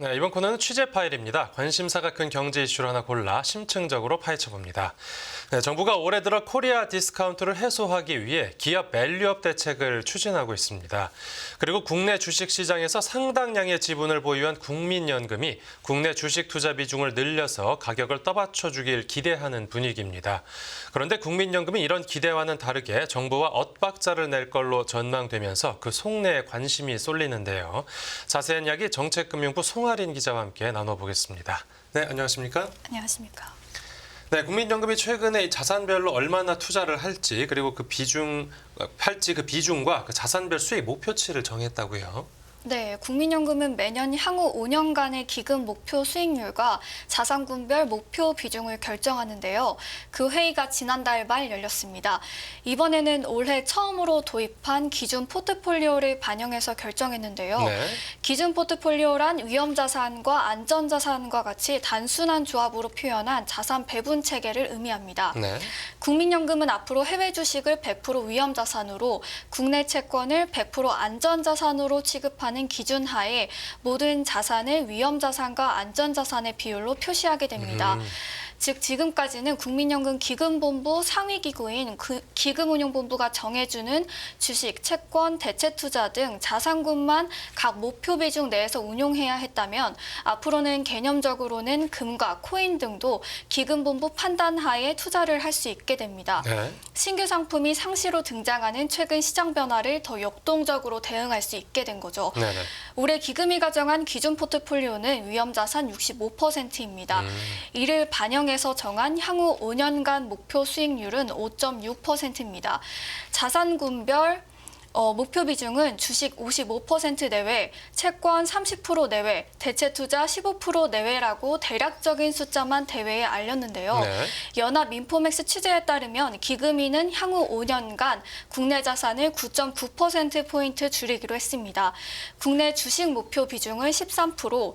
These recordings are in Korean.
네, 이번 코너는 취재 파일입니다. 관심사가 큰 경제 이슈를 하나 골라 심층적으로 파헤쳐봅니다. 네, 정부가 올해 들어 코리아 디스카운트를 해소하기 위해 기업 밸류업 대책을 추진하고 있습니다. 그리고 국내 주식시장에서 상당량의 지분을 보유한 국민연금이 국내 주식 투자 비중을 늘려서 가격을 떠받쳐주길 기대하는 분위기입니다. 그런데 국민연금이 이런 기대와는 다르게 정부와 엇박자를 낼 걸로 전망되면서 그 속내에 관심이 쏠리는데요. 자세한 이야기 정책금융부 송아린 기자와 함께 나눠보겠습니다. 네, 안녕하십니까? 안녕하십니까? 네, 국민연금이 최근에 자산별로 얼마나 투자를 할지 그리고 그 비중과 그 자산별 수익 목표치를 정했다고요. 네, 국민연금은 매년 향후 5년간의 기금 목표 수익률과 자산군별 목표 비중을 결정하는데요. 그 회의가 지난달 말 열렸습니다. 이번에는 올해 처음으로 도입한 기준 포트폴리오를 반영해서 결정했는데요. 네. 기준 포트폴리오란 위험자산과 안전자산과 같이 단순한 조합으로 표현한 자산 배분 체계를 의미합니다. 네. 국민연금은 앞으로 해외 주식을 100% 위험자산으로 국내 채권을 100% 안전자산으로 취급하는 기준 하에 모든 자산을 위험자산과 안전자산의 비율로 표시하게 됩니다. 즉 지금까지는 국민연금 기금본부 상위기구인 기금운용본부가 정해주는 주식, 채권, 대체투자 등 자산군만 각 목표 비중 내에서 운용해야 했다면 앞으로는 개념적으로는 금과 코인 등도 기금본부 판단하에 투자를 할 수 있게 됩니다. 네. 신규 상품이 상시로 등장하는 최근 시장 변화를 더 역동적으로 대응할 수 있게 된 거죠. 네네. 올해 기금이 가정한 기준 포트폴리오는 위험자산 65%입니다. 이를 반영해서 정한 향후 5년간 목표 수익률은 5.6%입니다. 자산군별 목표 비중은 주식 55% 내외, 채권 30% 내외, 대체투자 15% 내외라고 대략적인 숫자만 대회에 알렸는데요. 네. 연합인포맥스 취재에 따르면 기금위는 향후 5년간 국내 자산을 9.9%포인트 줄이기로 했습니다. 국내 주식 목표 비중을 13%,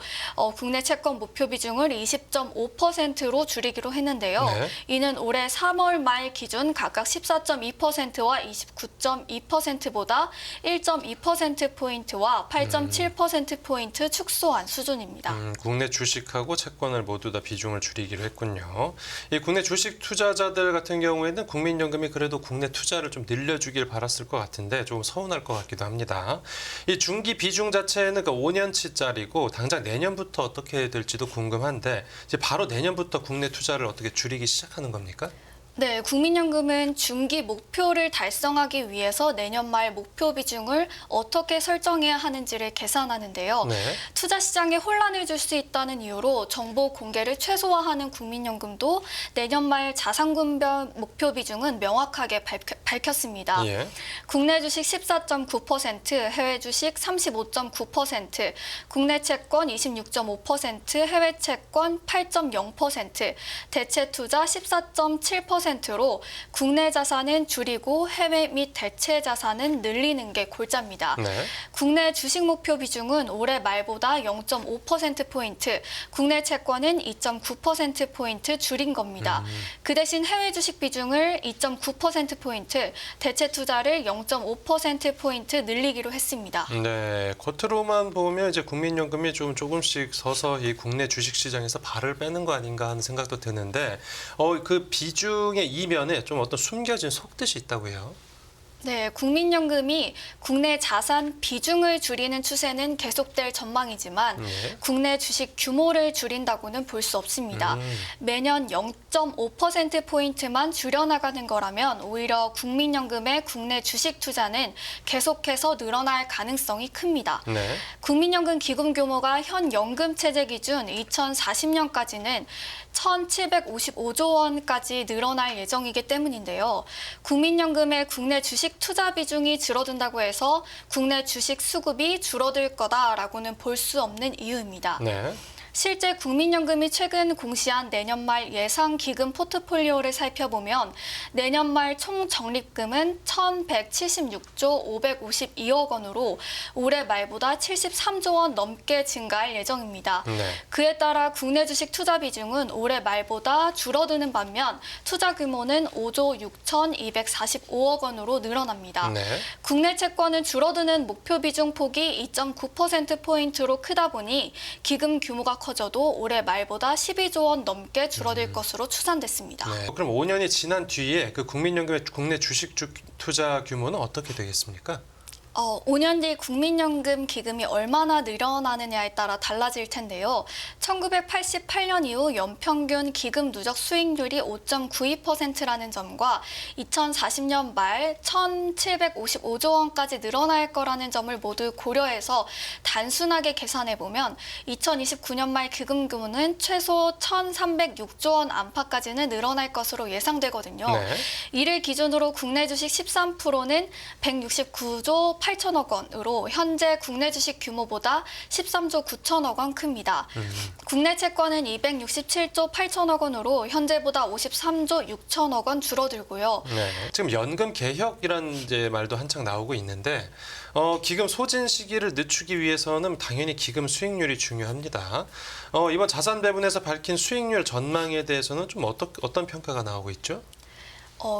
국내 채권 목표 비중을 20.5%로 줄이기로 했는데요. 네. 이는 올해 3월 말 기준 각각 14.2%와 29.2%보다 1.2%포인트와 8.7%포인트 축소한 수준입니다. 국내 주식하고 채권을 모두 다 비중을 줄이기로 했군요. 이 국내 주식 투자자들 같은 경우에는 국민연금이 그래도 국내 투자를 좀 늘려주길 바랐을 것 같은데 조금 서운할 것 같기도 합니다. 이 중기 비중 자체는 그 5년치짜리고 당장 내년부터 어떻게 될지도 궁금한데 이제 바로 내년부터 국내 투자를 어떻게 줄이기 시작하는 겁니까? 네, 국민연금은 중기 목표를 달성하기 위해서 내년 말 목표 비중을 어떻게 설정해야 하는지를 계산하는데요. 네. 투자 시장에 혼란을 줄 수 있다는 이유로 정보 공개를 최소화하는 국민연금도 내년 말 자산군별 목표 비중은 명확하게 밝혔습니다. 예. 국내 주식 14.9%, 해외 주식 35.9%, 국내 채권 26.5%, 해외 채권 8.0%, 대체 투자 14.7%로 국내 자산은 줄이고 해외 및 대체 자산은 늘리는 게 골자입니다. 네. 국내 주식 목표 비중은 올해 말보다 0.5%포인트, 국내 채권은 2.9%포인트 줄인 겁니다. 그 대신 해외 주식 비중을 2.9%포인트, 대체 투자를 0.5%포인트 늘리기로 했습니다. 네, 겉으로만 보면 이제 국민연금이 조금씩 서서히 국내 주식시장에서 발을 빼는 거 아닌가 하는 생각도 드는데, 그 비중의 이면에 좀 어떤 숨겨진 속뜻이 있다고 해요. 네, 국민연금이 국내 자산 비중을 줄이는 추세는 계속될 전망이지만 국내 주식 규모를 줄인다고는 볼 수 없습니다. 매년 0.5%포인트만 줄여나가는 거라면 오히려 국민연금의 국내 주식 투자는 계속해서 늘어날 가능성이 큽니다. 네. 국민연금 기금 규모가 현 연금 체제 기준 2040년까지는 1,755조 원까지 늘어날 예정이기 때문인데요. 국민연금의 국내 주식 투자 비중이 줄어든다고 해서 국내 주식 수급이 줄어들 거다라고는 볼 수 없는 이유입니다. 네. 실제 국민연금이 최근 공시한 내년 말 예상 기금 포트폴리오를 살펴보면 내년 말 총 적립금은 1,176조 552억 원으로 올해 말보다 73조 원 넘게 증가할 예정입니다. 네. 그에 따라 국내 주식 투자 비중은 올해 말보다 줄어드는 반면 투자 규모는 5조 6,245억 원으로 늘어납니다. 네. 국내 채권은 줄어드는 목표 비중 폭이 2.9%포인트로 크다 보니 기금 규모가 커져도 올해 말보다 12조 원 넘게 줄어들 것으로 추산됐습니다. 네. 그럼 5년이 지난 뒤에 그 국민연금의 국내 주식 투자 규모는 어떻게 되겠습니까? 5년 뒤 국민연금 기금이 얼마나 늘어나느냐에 따라 달라질 텐데요. 1988년 이후 연평균 기금 누적 수익률이 5.92%라는 점과 2040년 말 1,755조 원까지 늘어날 거라는 점을 모두 고려해서 단순하게 계산해보면 2029년 말 기금 규모는 최소 1,306조 원 안팎까지는 늘어날 것으로 예상되거든요. 네. 이를 기준으로 국내 주식 13%는 169조 8천억 원으로 현재 국내 주식 규모보다 13조 9천억 원 큽니다. 국내 채권은 267조 8천억 원으로 현재보다 53조 6천억 원 줄어들고요. 네. 지금 연금 개혁이라는 이제 말도 한창 나오고 있는데 기금 소진 시기를 늦추기 위해서는 당연히 기금 수익률이 중요합니다. 이번 자산 배분에서 밝힌 수익률 전망에 대해서는 좀 어떤 평가가 나오고 있죠?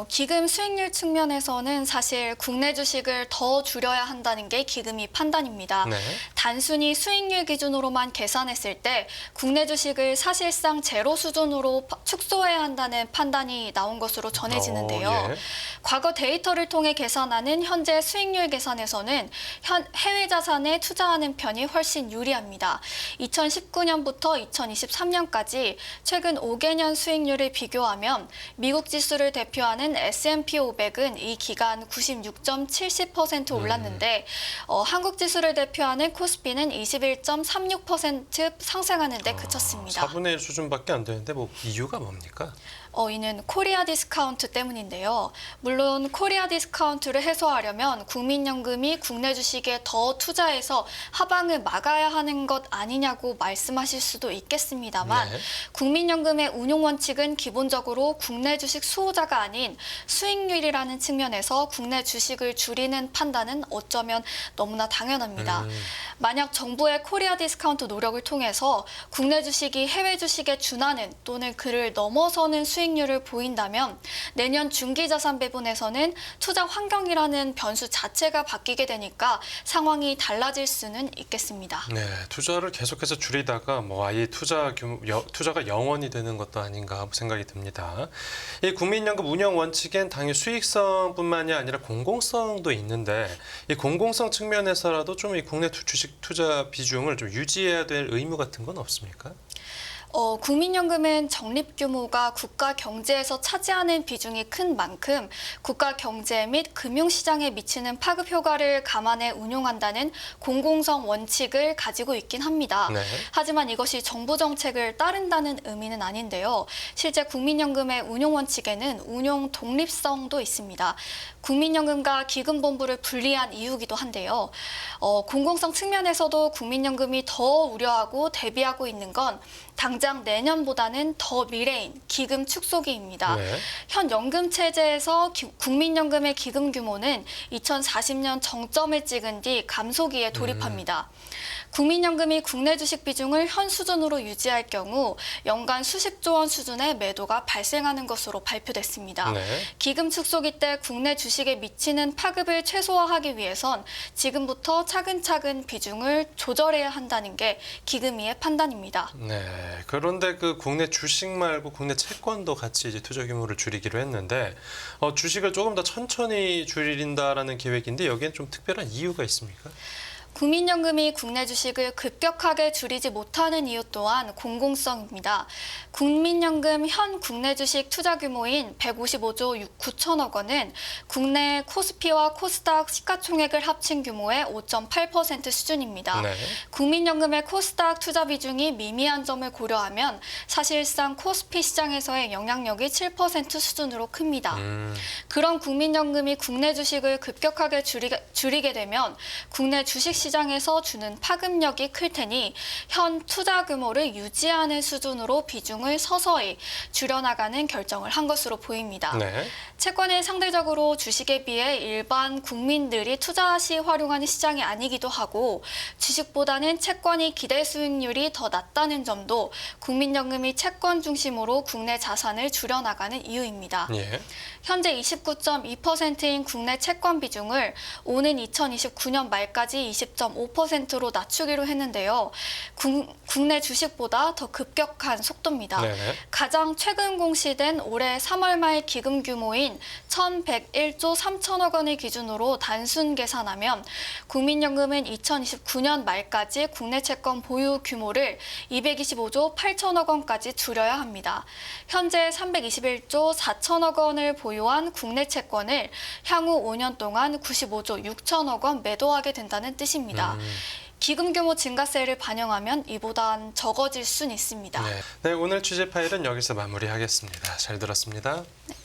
기금 수익률 측면에서는 사실 국내 주식을 더 줄여야 한다는 게 기금이 판단입니다. 네. 단순히 수익률 기준으로만 계산했을 때 국내 주식을 사실상 제로 수준으로 축소해야 한다는 판단이 나온 것으로 전해지는데요. 예. 과거 데이터를 통해 계산하는 현재 수익률 계산에서는 해외 자산에 투자하는 편이 훨씬 유리합니다. 2019년부터 2023년까지 최근 5개년 수익률을 비교하면 미국 지수를 대표하는 S&P 500은 이 기간 96.70% 올랐는데 한국 지수를 대표하는 코스피는 21.36% 상승하는 데 그쳤습니다. 4분의 1 수준밖에 안 되는데 이유가 뭡니까? 이는 코리아 디스카운트 때문인데요. 물론 코리아 디스카운트를 해소하려면 국민연금이 국내 주식에 더 투자해서 하방을 막아야 하는 것 아니냐고 말씀하실 수도 있겠습니다만 네. 국민연금의 운용 원칙은 기본적으로 국내 주식 수호자가 아닌 수익률이라는 측면에서 국내 주식을 줄이는 판단은 어쩌면 너무나 당연합니다. 만약 정부의 코리아 디스카운트 노력을 통해서 국내 주식이 해외 주식에 준하는 또는 그를 넘어서는 수익률을 보인다면 내년 중기자산 배분에서는 투자 환경이라는 변수 자체가 바뀌게 되니까 상황이 달라질 수는 있겠습니다. 네, 투자를 계속해서 줄이다가 아예 투자가 영원이 되는 것도 아닌가 생각이 듭니다. 이 국민연금 운영 원칙엔 당연히 수익성뿐만이 아니라 공공성도 있는데 이 공공성 측면에서라도 좀 이 국내 주식 투자 비중을 좀 유지해야 될 의무 같은 건 없습니까? 국민연금은 적립 규모가 국가 경제에서 차지하는 비중이 큰 만큼 국가 경제 및 금융시장에 미치는 파급 효과를 감안해 운용한다는 공공성 원칙을 가지고 있긴 합니다. 네. 하지만 이것이 정부 정책을 따른다는 의미는 아닌데요. 실제 국민연금의 운용 원칙에는 운용 독립성도 있습니다. 국민연금과 기금본부를 분리한 이유기도 한데요. 공공성 측면에서도 국민연금이 더 우려하고 대비하고 있는 건 당장 내년보다는 더 미래인 기금 축소기입니다. 네. 현 연금 체제에서 국민연금의 기금 규모는 2040년 정점을 찍은 뒤 감소기에 돌입합니다. 국민연금이 국내 주식 비중을 현 수준으로 유지할 경우 연간 수십조 원 수준의 매도가 발생하는 것으로 발표됐습니다. 네. 기금 축소기 때 국내 주식에 미치는 파급을 최소화하기 위해선 지금부터 차근차근 비중을 조절해야 한다는 게 기금위의 판단입니다. 네. 그런데 그 국내 주식 말고 국내 채권도 같이 이제 투자 규모를 줄이기로 했는데 주식을 조금 더 천천히 줄인다라는 계획인데 여기엔 좀 특별한 이유가 있습니까? 국민연금이 국내 주식을 급격하게 줄이지 못하는 이유 또한 공공성입니다. 국민연금 현 국내 주식 투자 규모인 155조 9천억 원은 국내 코스피와 코스닥 시가총액을 합친 규모의 5.8% 수준입니다. 네. 국민연금의 코스닥 투자 비중이 미미한 점을 고려하면 사실상 코스피 시장에서의 영향력이 7% 수준으로 큽니다. 그런 국민연금이 국내 주식을 급격하게 줄이게 되면 국내 주식 시장에서 주는 파급력이 클 테니 현 투자 규모를 유지하는 수준으로 비중을 서서히 줄여나가는 결정을 한 것으로 보입니다. 네. 채권은 상대적으로 주식에 비해 일반 국민들이 투자 시 활용하는 시장이 아니기도 하고 주식보다는 채권이 기대 수익률이 더 낮다는 점도 국민연금이 채권 중심으로 국내 자산을 줄여나가는 이유입니다. 예. 현재 29.2%인 국내 채권 비중을 오는 2029년 말까지 20.5%로 낮추기로 했는데요. 국내 주식보다 더 급격한 속도입니다. 네네. 가장 최근 공시된 올해 3월 말 기금 규모인 1,101조 3천억 원을 기준으로 단순 계산하면 국민연금은 2029년 말까지 국내 채권 보유 규모를 225조 8천억 원까지 줄여야 합니다. 현재 321조 4천억 원을 보유한 국내 채권을 향후 5년 동안 95조 6천억 원 매도하게 된다는 뜻입니다. 기금 규모 증가세를 반영하면 이보단 적어질 수는 있습니다. 네, 오늘 취재 파일은 여기서 마무리하겠습니다. 잘 들었습니다. 네.